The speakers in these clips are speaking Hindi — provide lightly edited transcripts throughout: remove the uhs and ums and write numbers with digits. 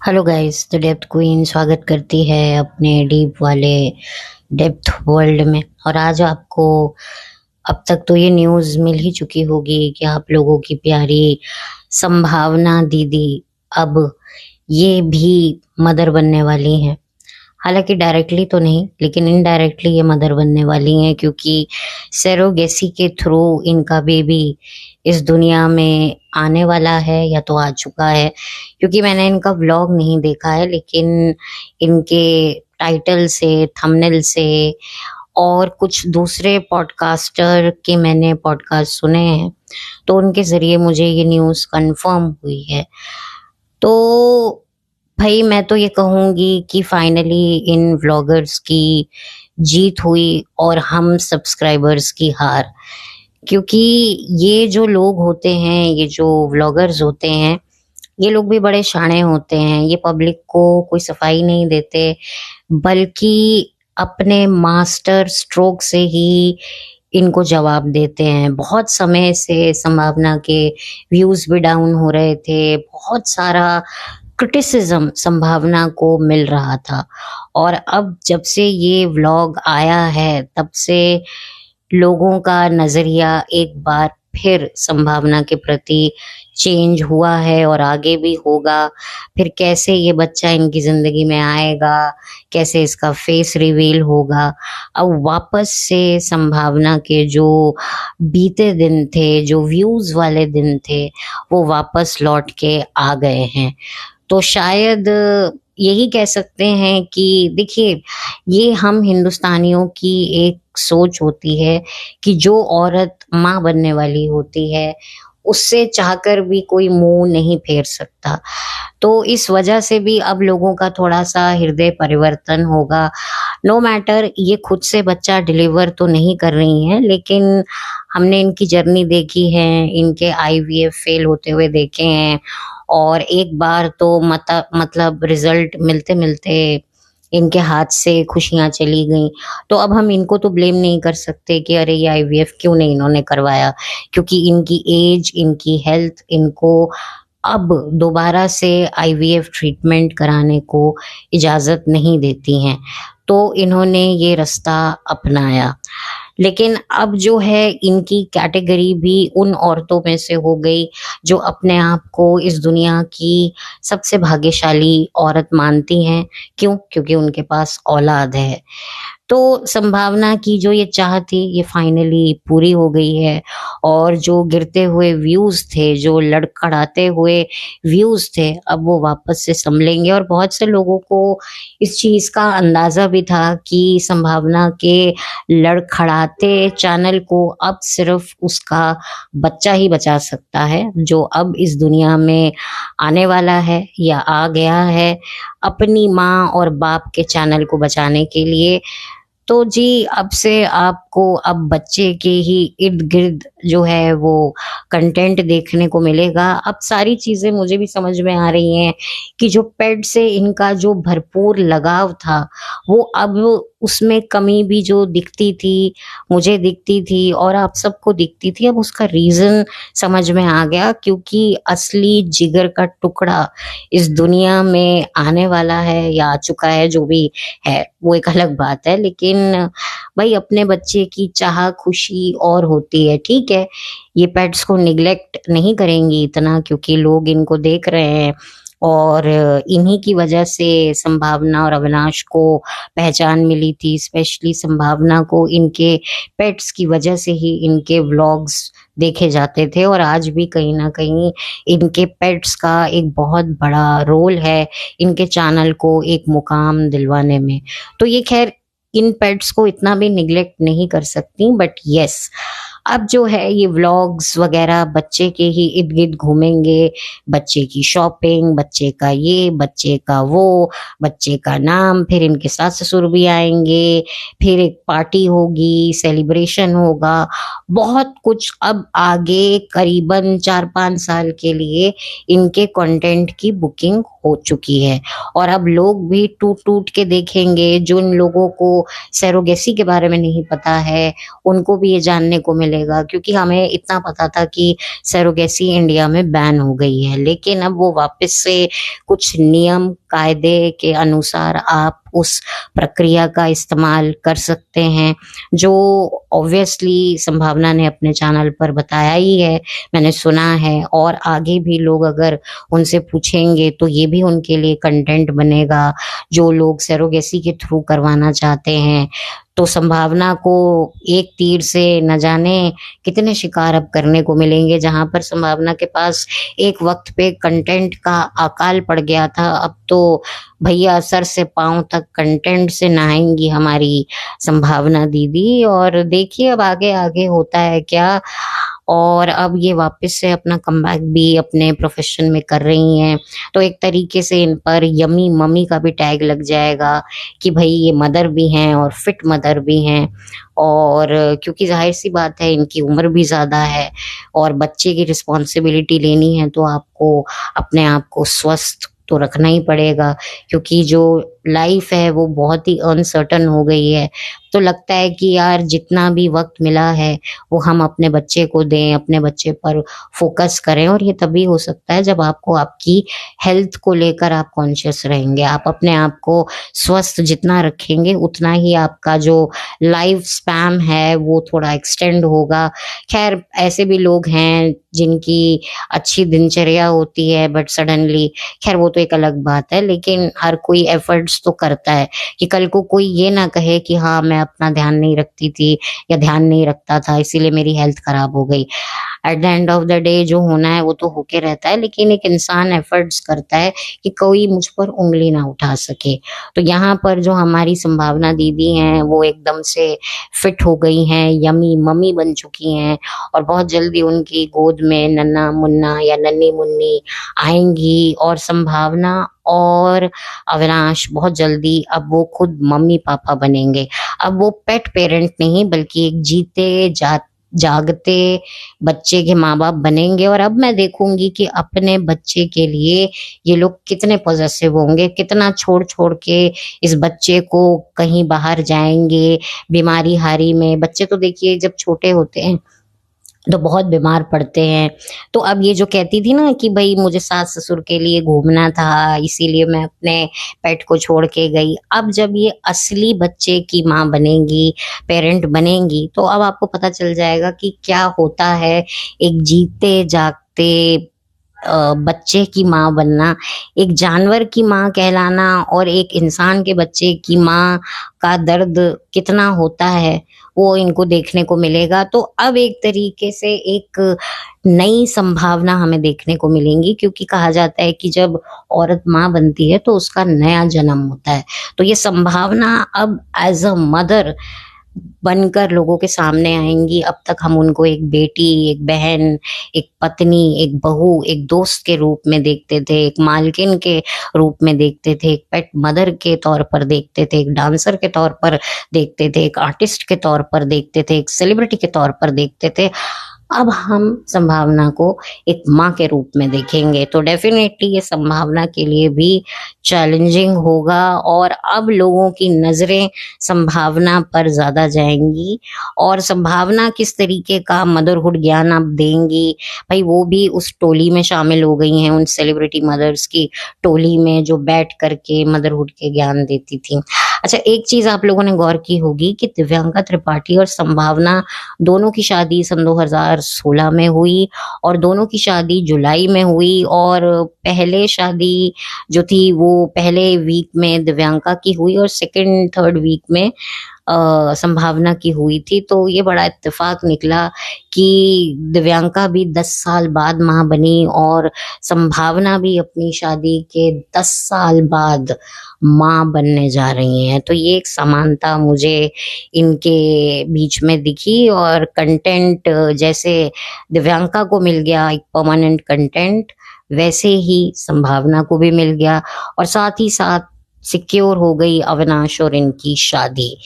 Hello guys, the depth queen स्वागत करती है अपने डीप वाले डेप्थ वर्ल्ड में। और आज आपको अब तक तो ये न्यूज़ मिल ही चुकी होगी कि आप लोगों की प्यारी संभावना दीदी अब ये भी मदर बनने वाली हैं। हालांकि डायरेक्टली तो नहीं, लेकिन इनडायरेक्टली ये मदर बनने वाली हैं, क्योंकि सरोगेसी के थ्रू इनका बेबी इस दुनिया में आने वाला है या तो आ चुका है। क्योंकि मैंने इनका व्लॉग नहीं देखा है, लेकिन इनके टाइटल से, थंबनेल से और कुछ दूसरे पॉडकास्टर के मैंने पॉडकास्ट सुने हैं, तो उनके ज़रिए मुझे ये न्यूज़ कंफर्म हुई है। तो भाई मैं तो ये कहूँगी कि फाइनली इन व्लॉगर्स की जीत हुई और हम सब्सक्राइबर्स की हार। क्योंकि ये जो लोग होते हैं, ये जो व्लॉगर्स होते हैं, ये लोग भी बड़े शाणे होते हैं। ये पब्लिक को कोई सफाई नहीं देते, बल्कि अपने मास्टर स्ट्रोक से ही इनको जवाब देते हैं। बहुत समय से संभावना के व्यूज भी डाउन हो रहे थे, बहुत सारा क्रिटिसिज्म संभावना को मिल रहा था। और अब जब से ये व्लॉग आया है, तब से लोगों का नजरिया एक बार फिर संभावना के प्रति चेंज हुआ है और आगे भी होगा। फिर कैसे ये बच्चा इनकी जिंदगी में आएगा, कैसे इसका फेस रिवील होगा। अब वापस से संभावना के जो बीते दिन थे, जो व्यूज वाले दिन थे, वो वापस लौट के आ गए हैं। तो शायद यही कह सकते हैं कि देखिए, ये हम हिंदुस्तानियों की एक सोच होती है कि जो औरत माँ बनने वाली होती है, उससे चाहकर भी कोई मुंह नहीं फेर सकता। तो इस वजह से भी अब लोगों का थोड़ा सा हृदय परिवर्तन होगा। नो मैटर ये खुद से बच्चा डिलीवर तो नहीं कर रही हैं, लेकिन हमने इनकी जर्नी देखी है, इनके आईवीएफ फेल होते हुए देखे हैं। और एक बार तो मतलब रिजल्ट मिलते मिलते इनके हाथ से खुशियां चली गई। तो अब हम इनको तो ब्लेम नहीं कर सकते कि अरे ये आईवीएफ क्यों नहीं इन्होंने करवाया, क्योंकि इनकी एज, इनकी हेल्थ इनको अब दोबारा से आईवीएफ ट्रीटमेंट कराने को इजाजत नहीं देती हैं। तो इन्होंने ये रास्ता अपनाया। लेकिन अब जो है, इनकी कैटेगरी भी उन औरतों में से हो गई जो अपने आप को इस दुनिया की सबसे भाग्यशाली औरत मानती हैं। क्यों? क्योंकि उनके पास औलाद है। तो संभावना की जो ये चाह थी, ये फाइनली पूरी हो गई है। और जो गिरते हुए व्यूज थे, जो लड़खड़ाते हुए व्यूज थे, अब वो वापस से संभलेंगे। और बहुत से लोगों को इस चीज का अंदाजा भी था कि संभावना के लड़खड़ाते चैनल को अब सिर्फ उसका बच्चा ही बचा सकता है, जो अब इस दुनिया में आने वाला है या आ गया है अपनी माँ और बाप के चैनल को बचाने के लिए। तो जी, अब से आपको अब बच्चे के ही इर्द गिर्द जो है वो कंटेंट देखने को मिलेगा। अब सारी चीजें मुझे भी समझ में आ रही हैं कि जो पेट से इनका जो भरपूर लगाव था, वो अब उसमें कमी भी जो दिखती थी, मुझे दिखती थी और आप सबको दिखती थी, अब उसका रीजन समझ में आ गया। क्योंकि असली जिगर का टुकड़ा इस दुनिया में आने वाला है या आ चुका है, जो भी है वो एक अलग बात है। लेकिन भाई, अपने बच्चे की चाह खुशी और होती है, ठीक है। ये पेट्स को निग्लेक्ट नहीं करेंगी इतना, क्योंकि लोग इनको देख रहे हैं और इन्हीं की वजह से संभावना और अविनाश को पहचान मिली थी। स्पेशली संभावना को इनके पेट्स की वजह से ही इनके व्लॉग्स देखे जाते थे। और आज भी कहीं ना कहीं इनके पेट्स का एक बहुत बड़ा रोल है इनके चैनल को एक मुकाम दिलवाने में। तो ये खैर इन पेट्स को इतना भी निग्लेक्ट नहीं कर सकती, बट यस, अब जो है ये व्लॉग्स वगैरह बच्चे के ही इर्द गिर्द घूमेंगे। बच्चे की शॉपिंग, बच्चे का ये, बच्चे का वो, बच्चे का नाम, फिर इनके सास ससुर भी आएंगे, फिर एक पार्टी होगी, सेलिब्रेशन होगा, बहुत कुछ। अब आगे करीबन 4-5 साल के लिए इनके कंटेंट की बुकिंग हो चुकी है। और अब लोग भी टूट टूट के देखेंगे। जो इन लोगों को सरोगेसी के बारे में नहीं पता है, उनको भी ये जानने को मिले मिलेगा, क्योंकि हमें इतना पता था कि सरोगेसी इंडिया में बैन हो गई है, लेकिन अब वो वापस से कुछ नियम कायदे के अनुसार आप उस प्रक्रिया का इस्तेमाल कर सकते हैं, जो ऑब्वियसली संभावना ने अपने चैनल पर बताया ही है, मैंने सुना है। और आगे भी लोग अगर उनसे पूछेंगे तो ये भी उनके लिए कंटेंट बनेगा, जो लोग सरोगेसी के थ्रू करवाना चाहते हैं। तो संभावना को एक तीर से न जाने कितने शिकार अब करने को मिलेंगे। जहां पर संभावना के पास एक वक्त पे कंटेंट का अकाल पड़ गया था, अब तो भैया सर से पांव तक कंटेंट से नहाएंगी हमारी संभावना दीदी। और देखिए अब आगे आगे होता है क्या। और अब ये वापस से अपना कमबैक भी अपने प्रोफेशन में कर रही हैं, तो एक तरीके से इन पर यमी मम्मी का भी टैग लग जाएगा कि भाई ये मदर भी हैं और फिट मदर भी हैं। और क्योंकि जाहिर सी बात है इनकी उम्र भी ज़्यादा है और बच्चे की रिस्पॉन्सिबिलिटी लेनी है, तो आपको अपने आप को स्वस्थ तो रखना ही पड़ेगा, क्योंकि जो लाइफ है वो बहुत ही अनसर्टन हो गई है। तो लगता है कि यार जितना भी वक्त मिला है वो हम अपने बच्चे को दें, अपने बच्चे पर फोकस करें। और ये तभी हो सकता है जब आपको आपकी हेल्थ को लेकर आप कॉन्शियस रहेंगे। आप अपने आप को स्वस्थ जितना रखेंगे उतना ही आपका जो लाइफ स्पैन है वो थोड़ा एक्सटेंड होगा। खैर ऐसे भी लोग हैं जिनकी अच्छी दिनचर्या होती है बट सडनली, खैर वो तो एक अलग बात है, लेकिन हर कोई एफर्ट्स तो करता है कि कल को कोई ये ना कहे कि हाँ मैं अपना ध्यान नहीं रखती थी या ध्यान नहीं रखता था इसीलिए मेरी हेल्थ खराब हो गई। At the end of the day जो होना है वो तो होके रहता है, लेकिन एक इंसान एफर्ट्स करता है कि कोई मुझ पर उंगली ना उठा सके। तो यहाँ पर जो हमारी संभावना दीदी हैं वो एकदम से फिट हो गई हैं, यमी मम्मी बन चुकी हैं, और बहुत जल्दी उनकी गोद में नन्ना मुन्ना या नन्नी मुन्नी आएंगी। और संभावना और अविनाश बहुत जल्दी अब वो खुद मम्मी पापा बनेंगे। अब वो पेट पेरेंट नहीं बल्कि एक जीते जागते बच्चे के माँ बाप बनेंगे। और अब मैं देखूंगी कि अपने बच्चे के लिए ये लोग कितने पॉजेसिव होंगे, कितना छोड़ छोड़ के इस बच्चे को कहीं बाहर जाएंगे बीमारी हारी में। बच्चे तो देखिए जब छोटे होते हैं तो बहुत बीमार पड़ते हैं। तो अब ये जो कहती थी ना कि भाई मुझे सास ससुर के लिए घूमना था इसीलिए मैं अपने पेट को छोड़ के गई, अब जब ये असली बच्चे की माँ बनेगी, पेरेंट बनेंगी, तो अब आपको पता चल जाएगा कि क्या होता है एक जीते जागते बच्चे की माँ बनना, एक जानवर की माँ कहलाना और एक इंसान के बच्चे की माँ का दर्द कितना होता है वो इनको देखने को मिलेगा। तो अब एक तरीके से एक नई संभावना हमें देखने को मिलेंगी, क्योंकि कहा जाता है कि जब औरत माँ बनती है तो उसका नया जन्म होता है। तो ये संभावना अब एज अ मदर बनकर लोगों के सामने आएंगी। अब तक हम उनको एक बेटी, एक बहन, एक पत्नी, एक बहू, एक दोस्त के रूप में देखते थे, एक मालकिन के रूप में देखते थे, एक पेट मदर के तौर पर देखते थे, एक डांसर के तौर पर देखते थे, एक आर्टिस्ट के तौर पर देखते थे, एक सेलिब्रिटी के तौर पर देखते थे। अब हम संभावना को एक माँ के रूप में देखेंगे, तो डेफिनेटली ये संभावना के लिए भी चैलेंजिंग होगा। और अब लोगों की नजरें संभावना पर ज्यादा जाएंगी, और संभावना किस तरीके का मदरहुड ज्ञान आप देंगी, भाई वो भी उस टोली में शामिल हो गई हैं, उन सेलिब्रिटी मदर्स की टोली में जो बैठ करके मदरहुड के ज्ञान देती थी। अच्छा, एक चीज आप लोगों ने गौर की होगी कि दिव्यांका त्रिपाठी और संभावना दोनों की शादी सन 2016 में हुई, और दोनों की शादी जुलाई में हुई। और पहले शादी जो थी वो पहले वीक में दिव्यांका की हुई और सेकंड थर्ड वीक में संभावना की हुई थी। तो ये बड़ा इत्तेफाक निकला कि दिव्यांका भी 10 साल बाद माँ बनी और संभावना भी अपनी शादी के 10 साल बाद माँ बनने जा रही हैं। तो ये एक समानता मुझे इनके बीच में दिखी। और कंटेंट जैसे दिव्यांका को मिल गया एक परमानेंट कंटेंट, वैसे ही संभावना को भी मिल गया। और साथ ही साथ सिक्योर हो गई अविनाश और इनकी शादी।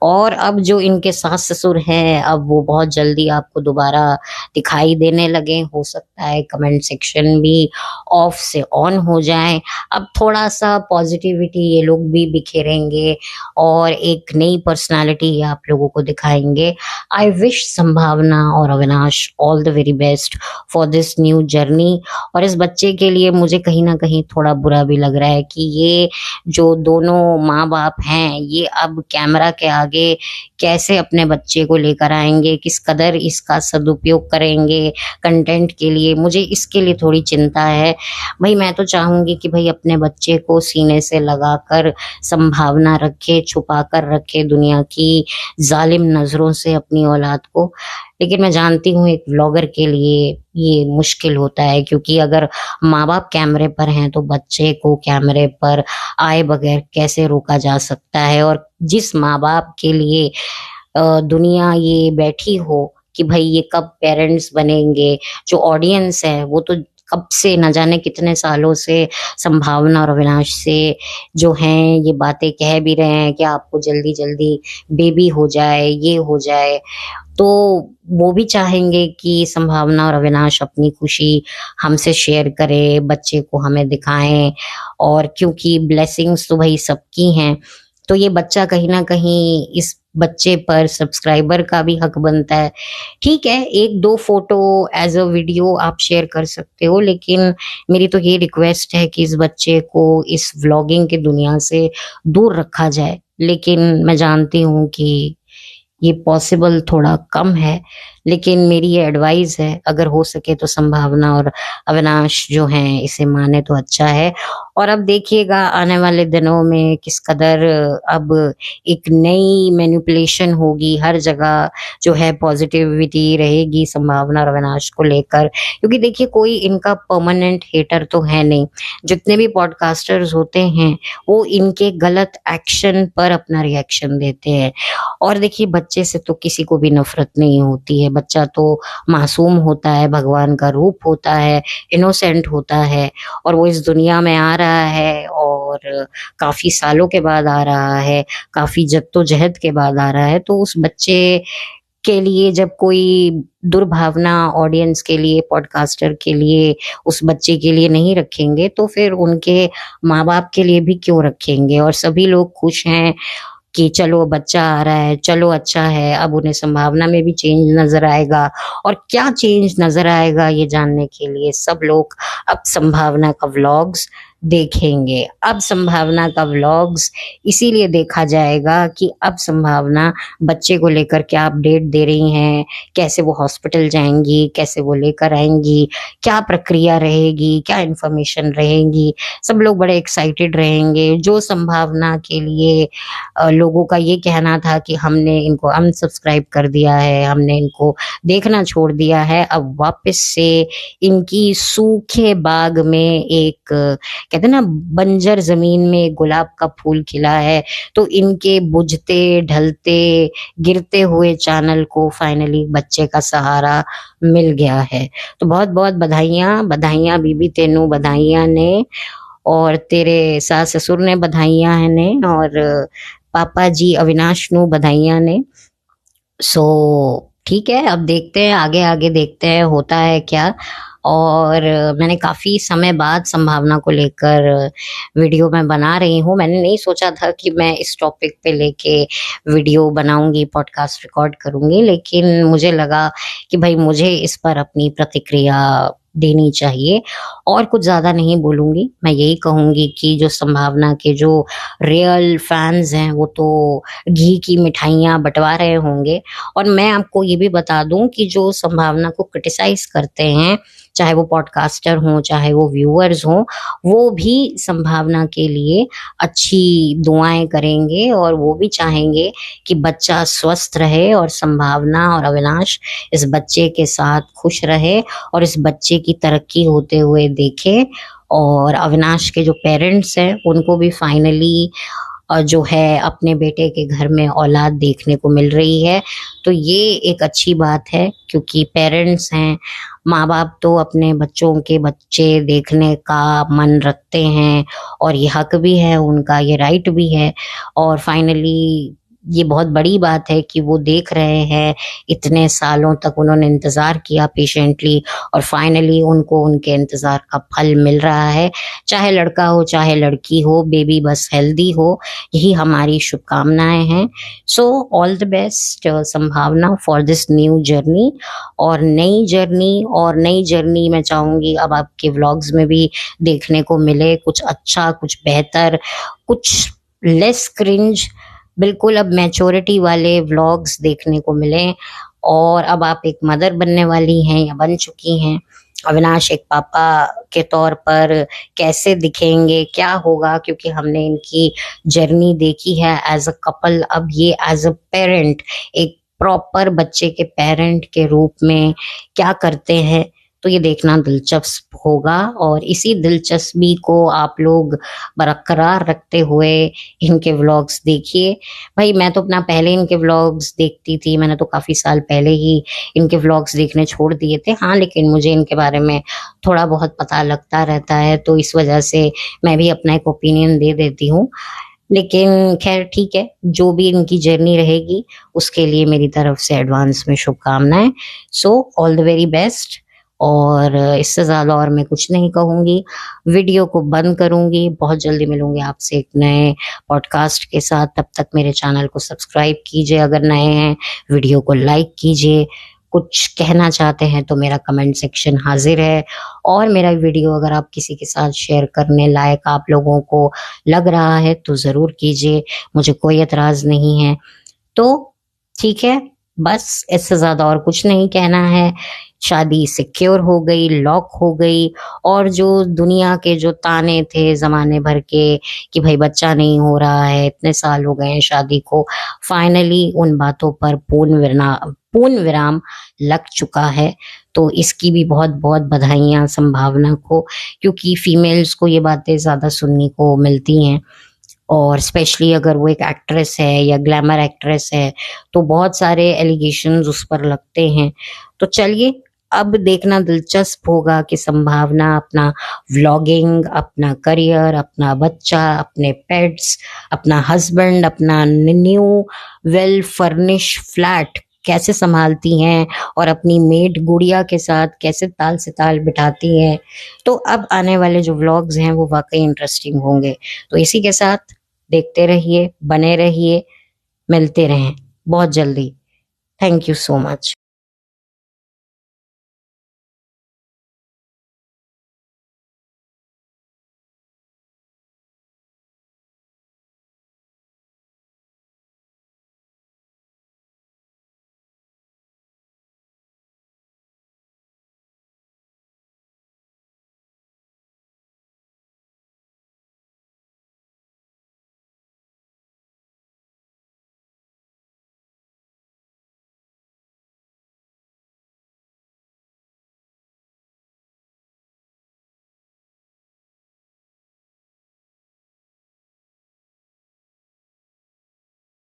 और अब जो इनके सास ससुर हैं, अब वो बहुत जल्दी आपको दोबारा दिखाई देने लगे। हो सकता है कमेंट सेक्शन भी ऑफ से ऑन हो जाए। अब थोड़ा सा पॉजिटिविटी ये लोग भी बिखेरेंगे और एक नई पर्सनालिटी आप लोगों को दिखाएंगे। आई विश संभावना और Avinash all the very best for this new journey. और इस बच्चे के लिए मुझे कहीं ना कहीं थोड़ा बुरा भी लग रहा है कि ये जो दोनों माँ बाप हैं, ये अब कैमरा के आगे कैसे अपने बच्चे को लेकर आएंगे, किस कदर इसका सदुपयोग करेंगे कंटेंट के लिए। मुझे इसके लिए थोड़ी चिंता है। भाई मैं तो चाहूंगी कि भाई अपने बच्चे को सीने से लगाकर संभावना रखे, छुपा कर रखे दुनिया की जालिम नजरों से अपनी औलाद को। लेकिन मैं जानती हूँ एक व्लॉगर के लिए ये मुश्किल होता है, क्योंकि अगर माँ बाप कैमरे पर हैं तो बच्चे को कैमरे पर आए बगैर कैसे रोका जा सकता है। और जिस माँ बाप के लिए दुनिया ये बैठी हो कि भाई ये कब पेरेंट्स बनेंगे, जो ऑडियंस है वो तो कब से न जाने कितने सालों से संभावना और अविनाश से जो हैं ये बातें कह भी रहे हैं कि आपको जल्दी जल्दी बेबी हो जाए, ये हो जाए। तो वो भी चाहेंगे कि संभावना और अविनाश अपनी खुशी हमसे शेयर करे, बच्चे को हमें दिखाएं। और क्योंकि ब्लेसिंग्स तो भाई सबकी हैं, तो ये बच्चा कहीं ना कहीं इस बच्चे पर सब्सक्राइबर का भी हक बनता है। ठीक है, एक दो फोटो एज अ वीडियो आप शेयर कर सकते हो, लेकिन मेरी तो ये रिक्वेस्ट है कि इस बच्चे को इस व्लॉगिंग की दुनिया से दूर रखा जाए। लेकिन मैं जानती हूँ कि ये पॉसिबल थोड़ा कम है, लेकिन मेरी ये एडवाइस है, अगर हो सके तो संभावना और अविनाश जो हैं इसे माने तो अच्छा है। और अब देखिएगा आने वाले दिनों में किस कदर अब एक नई मैनिपुलेशन होगी, हर जगह जो है पॉजिटिविटी रहेगी संभावना और अविनाश को लेकर। क्योंकि देखिए कोई इनका परमानेंट हेटर तो है नहीं। जितने भी पॉडकास्टर्स होते हैं वो इनके गलत एक्शन पर अपना रिएक्शन देते हैं। और देखिए बच्चे से तो किसी को भी नफरत नहीं होती है, बच्चा तो मासूम होता है, भगवान का रूप होता है, इनोसेंट होता है। और वो इस दुनिया में आ रहा है और काफी सालों के बाद आ रहा है, काफी जद्दोजहद के बाद आ रहा है। तो उस बच्चे के लिए जब कोई दुर्भावना ऑडियंस के लिए, पॉडकास्टर के लिए, उस बच्चे के लिए नहीं रखेंगे तो फिर उनके माँ बाप के लिए भी क्यों रखेंगे। और सभी लोग खुश हैं कि चलो बच्चा आ रहा है, चलो अच्छा है। अब उन्हें संभावना में भी चेंज नजर आएगा, और क्या चेंज नजर आएगा ये जानने के लिए सब लोग अब संभावना का व्लॉग्स देखेंगे। अब संभावना का व्लॉग्स इसीलिए देखा जाएगा कि अब संभावना बच्चे को लेकर क्या अपडेट दे रही हैं, कैसे वो हॉस्पिटल जाएंगी, कैसे वो लेकर आएंगी, क्या प्रक्रिया रहेगी, क्या इंफॉर्मेशन रहेगी। सब लोग बड़े एक्साइटेड रहेंगे। जो संभावना के लिए लोगों का ये कहना था कि हमने इनको अनसब्सक्राइब कर दिया है, हमने इनको देखना छोड़ दिया है, अब वापस से इनकी सूखे बाग में एक कहते हैं ना बंजर जमीन में एक गुलाब का फूल खिला है, तो इनके बुझते ढलते गिरते हुए चैनल को फाइनली बच्चे का सहारा मिल गया है। तो बहुत बहुत बधाइयां, बधाइयां बीबी तेनू बधाइयां ने, और तेरे सास ससुर ने बधाइयां है ने, और पापा जी अविनाश नु बधाइयां ने। सो ठीक है, अब देखते हैं आगे, आगे देखते हैं होता है क्या। और मैंने काफी समय बाद संभावना को लेकर वीडियो मैं बना रही हूँ। मैंने नहीं सोचा था कि मैं इस टॉपिक पे लेके वीडियो बनाऊंगी, पॉडकास्ट रिकॉर्ड करूंगी, लेकिन मुझे लगा कि भाई मुझे इस पर अपनी प्रतिक्रिया देनी चाहिए। और कुछ ज्यादा नहीं बोलूंगी, मैं यही कहूंगी कि जो संभावना के जो रियल फैंस हैं वो तो घी की मिठाइयाँ बंटवा रहे होंगे। और मैं आपको ये भी बता दूं कि जो संभावना को क्रिटिसाइज करते हैं, चाहे वो पॉडकास्टर हों चाहे वो व्यूअर्स हों, वो भी संभावना के लिए अच्छी दुआएं करेंगे और वो भी चाहेंगे कि बच्चा स्वस्थ रहे और संभावना और अविनाश इस बच्चे के साथ खुश रहे और इस बच्चे की तरक्की होते हुए देखे। और अविनाश के जो पेरेंट्स हैं उनको भी फाइनली जो है अपने बेटे के घर में औलाद देखने को मिल रही है। तो ये एक अच्छी बात है, क्योंकि पेरेंट्स हैं, माँ बाप तो अपने बच्चों के बच्चे देखने का मन रखते हैं, और ये हक भी है उनका, ये राइट भी है। और फाइनली ये बहुत बड़ी बात है कि वो देख रहे हैं, इतने सालों तक उन्होंने इंतजार किया पेशेंटली, और फाइनली उनको उनके इंतजार का फल मिल रहा है। चाहे लड़का हो चाहे लड़की हो, बेबी बस हेल्दी हो, यही हमारी शुभकामनाएं हैं। सो ऑल द बेस्ट, संभावना फॉर दिस न्यू जर्नी। और नई जर्नी मैं चाहूंगी अब आपके व्लॉग्स में भी देखने को मिले, कुछ अच्छा, कुछ बेहतर, कुछ लेस क्रिंज, बिल्कुल अब मैच्योरिटी वाले व्लॉग्स देखने को मिले। और अब आप एक मदर बनने वाली हैं या बन चुकी हैं, अविनाश एक पापा के तौर पर कैसे दिखेंगे, क्या होगा, क्योंकि हमने इनकी जर्नी देखी है एज अ कपल। अब ये एज अ पेरेंट, एक प्रॉपर बच्चे के पेरेंट के रूप में क्या करते हैं, तो ये देखना दिलचस्प होगा। और इसी दिलचस्पी को आप लोग बरकरार रखते हुए इनके व्लॉग्स देखिए। भाई मैं तो अपना पहले इनके व्लॉग्स देखती थी, मैंने तो काफी साल पहले ही इनके व्लॉग्स देखने छोड़ दिए थे। हाँ, लेकिन मुझे इनके बारे में थोड़ा बहुत पता लगता रहता है, तो इस वजह से मैं भी अपना एक ओपिनियन दे देती हूँ। लेकिन खैर ठीक है, जो भी इनकी जर्नी रहेगी उसके लिए मेरी तरफ से एडवांस में शुभकामनाएं। So all the very best. और इससे ज़्यादा और मैं कुछ नहीं कहूँगी, वीडियो को बंद करूँगी। बहुत जल्दी मिलूंगी आपसे एक नए पॉडकास्ट के साथ। तब तक मेरे चैनल को सब्सक्राइब कीजिए अगर नए हैं, वीडियो को लाइक कीजिए। कुछ कहना चाहते हैं तो मेरा कमेंट सेक्शन हाजिर है। और मेरा वीडियो अगर आप किसी के साथ शेयर करने लायक आप लोगों को लग रहा है तो ज़रूर कीजिए, मुझे कोई एतराज़ नहीं है। तो ठीक है, बस इससे ज़्यादा और कुछ नहीं कहना है। शादी सिक्योर हो गई, लॉक हो गई, और जो दुनिया के जो ताने थे ज़माने भर के कि भाई बच्चा नहीं हो रहा है, इतने साल हो गए हैं शादी को, फाइनली उन बातों पर पूर्ण विराम लग चुका है। तो इसकी भी बहुत बहुत बधाइयाँ संभावना को, क्योंकि फीमेल्स को ये बातें ज़्यादा सुनने को मिलती हैं, और स्पेशली अगर वो एक एक्ट्रेस है या ग्लैमर एक्ट्रेस है तो बहुत सारे एलिगेशंस उस पर लगते हैं। तो चलिए, अब देखना दिलचस्प होगा कि संभावना अपना व्लॉगिंग, अपना करियर, अपना बच्चा, अपने पेट्स, अपना हस्बैंड, अपना न्यू वेल फर्निश फ्लैट कैसे संभालती हैं, और अपनी मेड गुड़िया के साथ कैसे ताल से ताल बिठाती हैं। तो अब आने वाले जो व्लॉग्स हैं वो वाकई इंटरेस्टिंग होंगे। तो इसी के साथ देखते रहिए, बने रहिए, मिलते रहें बहुत जल्दी। Thank you so much.